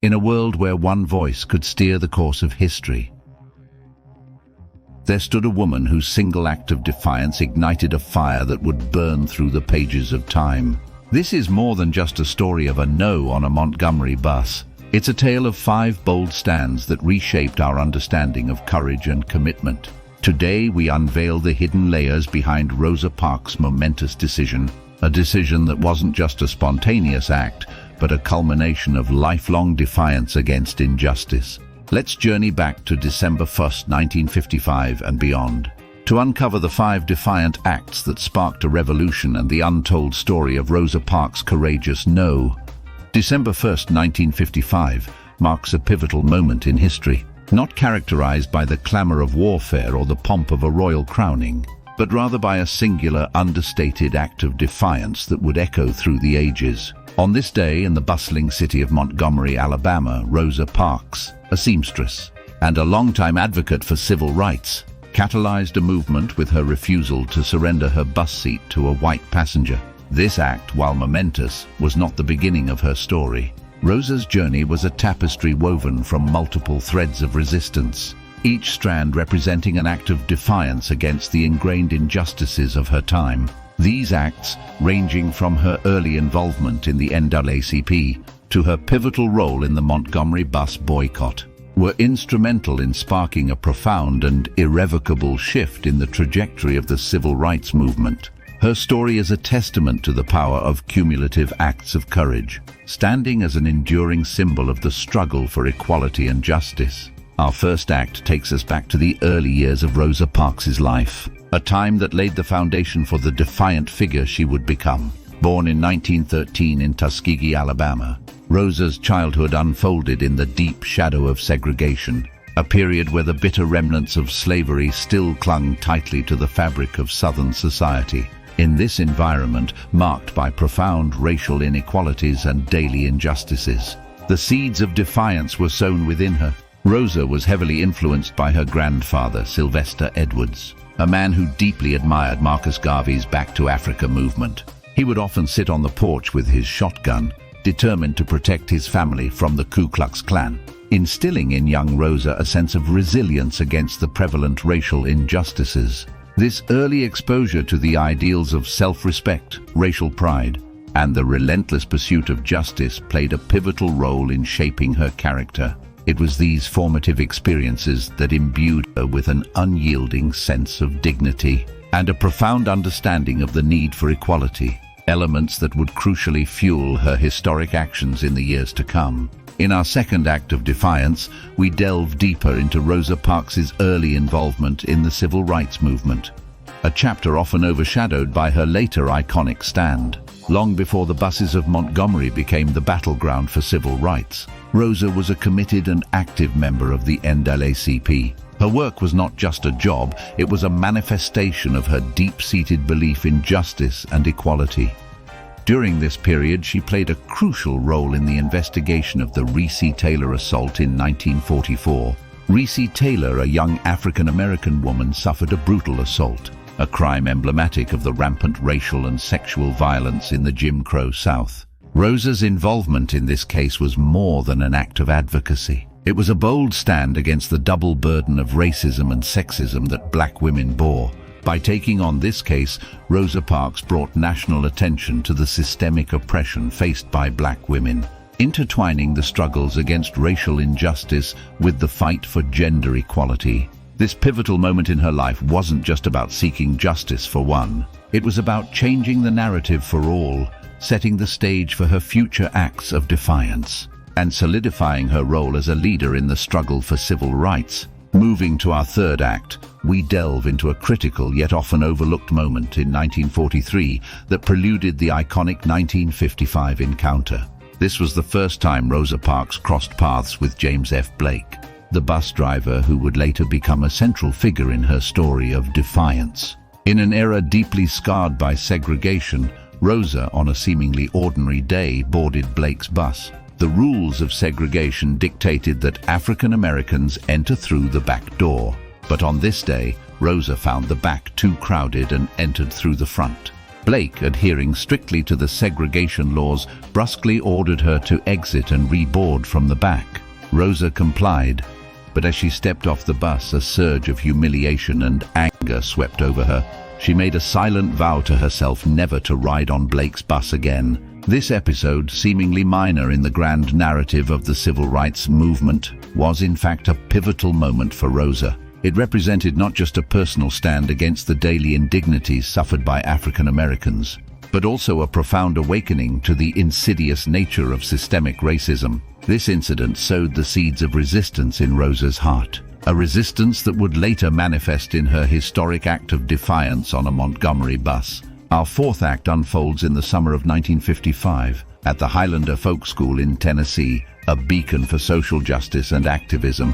in a world where one voice could steer the course of history. There stood a woman whose single act of defiance ignited a fire that would burn through the pages of time. This is more than just a story of a no on a Montgomery bus. It's a tale of 5 bold stands that reshaped our understanding of courage and commitment. Today we unveil the hidden layers behind Rosa Parks' momentous decision, a decision that wasn't just a spontaneous act, but a culmination of lifelong defiance against injustice. Let's journey back to December 1st, 1955 and beyond, to uncover the 5 defiant acts that sparked a revolution and the untold story of Rosa Parks' courageous no. December 1st, 1955 marks a pivotal moment in history, not characterized by the clamor of warfare or the pomp of a royal crowning, but rather by a singular, understated act of defiance that would echo through the ages. On this day in the bustling city of Montgomery, Alabama, Rosa Parks, a seamstress and a longtime advocate for civil rights, catalyzed a movement with her refusal to surrender her bus seat to a white passenger. This act, while momentous, was not the beginning of her story. Rosa's journey was a tapestry woven from multiple threads of resistance, each strand representing an act of defiance against the ingrained injustices of her time. These acts, ranging from her early involvement in the NAACP to her pivotal role in the Montgomery Bus Boycott, were instrumental in sparking a profound and irrevocable shift in the trajectory of the civil rights movement. Her story is a testament to the power of cumulative acts of courage, standing as an enduring symbol of the struggle for equality and justice. Our first act takes us back to the early years of Rosa Parks' life, a time that laid the foundation for the defiant figure she would become. Born in 1913 in Tuskegee, Alabama, Rosa's childhood unfolded in the deep shadow of segregation, a period where the bitter remnants of slavery still clung tightly to the fabric of Southern society. In this environment, marked by profound racial inequalities and daily injustices, the seeds of defiance were sown within her. Rosa was heavily influenced by her grandfather, Sylvester Edwards, a man who deeply admired Marcus Garvey's Back to Africa movement. He would often sit on the porch with his shotgun, determined to protect his family from the Ku Klux Klan, instilling in young Rosa a sense of resilience against the prevalent racial injustices. This early exposure to the ideals of self-respect, racial pride, and the relentless pursuit of justice played a pivotal role in shaping her character. It was these formative experiences that imbued her with an unyielding sense of dignity and a profound understanding of the need for equality, elements that would crucially fuel her historic actions in the years to come. In our second act of defiance, we delve deeper into Rosa Parks' early involvement in the civil rights movement, a chapter often overshadowed by her later iconic stand. Long before the buses of Montgomery became the battleground for civil rights, Rosa was a committed and active member of the NAACP. Her work was not just a job, it was a manifestation of her deep-seated belief in justice and equality. During this period, she played a crucial role in the investigation of the Reese Taylor assault in 1944. Reese Taylor, a young African-American woman, suffered a brutal assault, a crime emblematic of the rampant racial and sexual violence in the Jim Crow South. Rosa's involvement in this case was more than an act of advocacy. It was a bold stand against the double burden of racism and sexism that black women bore. By taking on this case, Rosa Parks brought national attention to the systemic oppression faced by black women, intertwining the struggles against racial injustice with the fight for gender equality. This pivotal moment in her life wasn't just about seeking justice for one. It was about changing the narrative for all, setting the stage for her future acts of defiance, and solidifying her role as a leader in the struggle for civil rights. Moving to our third act, we delve into a critical yet often overlooked moment in 1943 that preluded the iconic 1955 encounter. This was the first time Rosa Parks crossed paths with James F. Blake, the bus driver who would later become a central figure in her story of defiance. In an era deeply scarred by segregation, Rosa, on a seemingly ordinary day, boarded Blake's bus. The rules of segregation dictated that African Americans enter through the back door. But on this day, Rosa found the back too crowded and entered through the front. Blake, adhering strictly to the segregation laws, brusquely ordered her to exit and reboard from the back. Rosa complied, but as she stepped off the bus, a surge of humiliation and anger swept over her. She made a silent vow to herself never to ride on Blake's bus again. This episode, seemingly minor in the grand narrative of the civil rights movement, was in fact a pivotal moment for Rosa. It represented not just a personal stand against the daily indignities suffered by African Americans, but also a profound awakening to the insidious nature of systemic racism. This incident sowed the seeds of resistance in Rosa's heart, a resistance that would later manifest in her historic act of defiance on a Montgomery bus. Our fourth act unfolds in the summer of 1955 at the Highlander Folk School in Tennessee, a beacon for social justice and activism.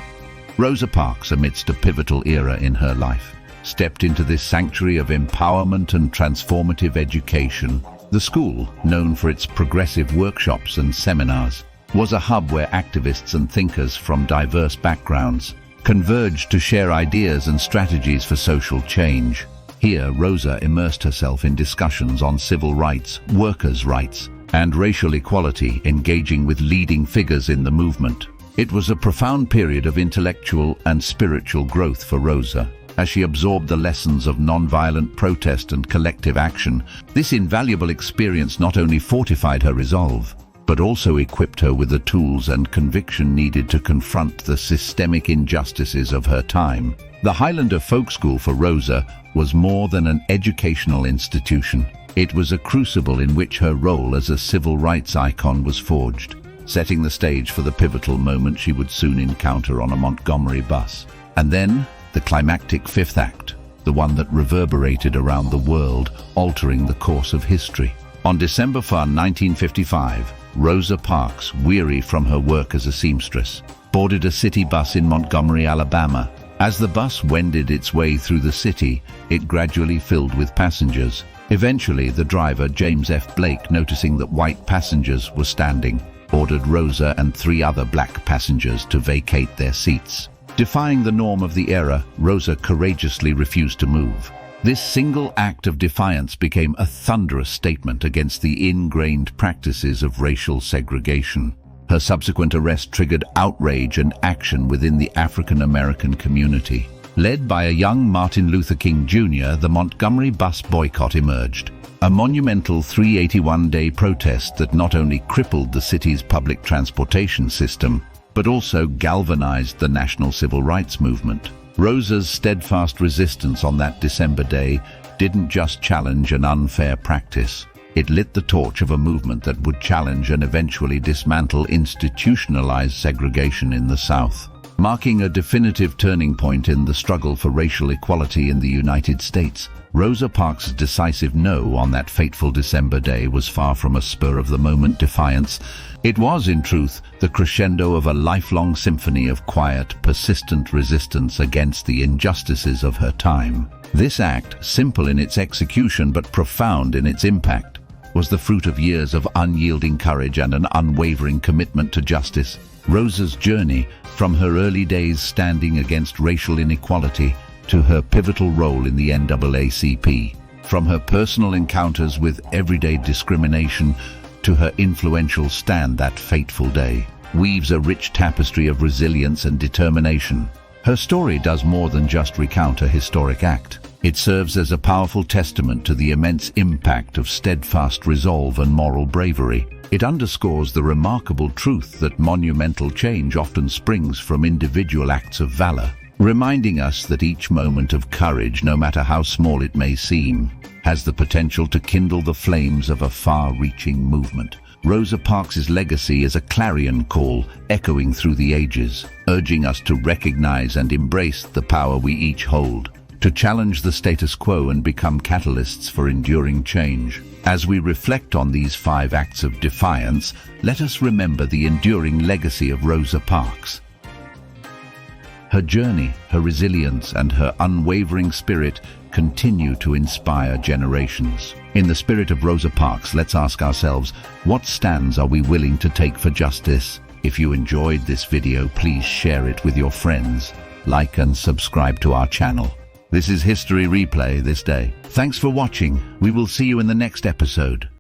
Rosa Parks, amidst a pivotal era in her life, stepped into this sanctuary of empowerment and transformative education. The school, known for its progressive workshops and seminars, was a hub where activists and thinkers from diverse backgrounds converged to share ideas and strategies for social change. Here, Rosa immersed herself in discussions on civil rights, workers' rights, and racial equality, engaging with leading figures in the movement. It was a profound period of intellectual and spiritual growth for Rosa. As she absorbed the lessons of nonviolent protest and collective action, this invaluable experience not only fortified her resolve, but also equipped her with the tools and conviction needed to confront the systemic injustices of her time. The Highlander Folk School for Rosa was more than an educational institution. It was a crucible in which her role as a civil rights icon was forged, setting the stage for the pivotal moment she would soon encounter on a Montgomery bus. And then, the climactic fifth act, the one that reverberated around the world, altering the course of history. On December 1, 1955, Rosa Parks, weary from her work as a seamstress, boarded a city bus in Montgomery, Alabama. As the bus wended its way through the city, it gradually filled with passengers. Eventually, the driver, James F. Blake, noticing that white passengers were standing, ordered Rosa and 3 other black passengers to vacate their seats. Defying the norm of the era, Rosa courageously refused to move. This single act of defiance became a thunderous statement against the ingrained practices of racial segregation. Her subsequent arrest triggered outrage and action within the African American community. Led by a young Martin Luther King Jr., the Montgomery Bus Boycott emerged, a monumental 381-day protest that not only crippled the city's public transportation system, but also galvanized the national civil rights movement. Rosa's steadfast resistance on that December day didn't just challenge an unfair practice. It lit the torch of a movement that would challenge and eventually dismantle institutionalized segregation in the South, marking a definitive turning point in the struggle for racial equality in the United States. Rosa Parks' decisive no on that fateful December day was far from a spur-of-the-moment defiance. It was, in truth, the crescendo of a lifelong symphony of quiet, persistent resistance against the injustices of her time. This act, simple in its execution but profound in its impact, was the fruit of years of unyielding courage and an unwavering commitment to justice. Rosa's journey, from her early days standing against racial inequality to her pivotal role in the NAACP, from her personal encounters with everyday discrimination to her influential stand that fateful day, weaves a rich tapestry of resilience and determination. Her story does more than just recount a historic act. It serves as a powerful testament to the immense impact of steadfast resolve and moral bravery. It underscores the remarkable truth that monumental change often springs from individual acts of valor, reminding us that each moment of courage, no matter how small it may seem, has the potential to kindle the flames of a far-reaching movement. Rosa Parks' legacy is a clarion call echoing through the ages, urging us to recognize and embrace the power we each hold, to challenge the status quo and become catalysts for enduring change. As we reflect on these 5 acts of defiance, let us remember the enduring legacy of Rosa Parks. Her journey, her resilience, and her unwavering spirit continue to inspire generations. In the spirit of Rosa Parks, let's ask ourselves, what stands are we willing to take for justice? If you enjoyed this video, please share it with your friends, like and subscribe to our channel. This is History Replay this day. Thanks for watching. We will see you in the next episode.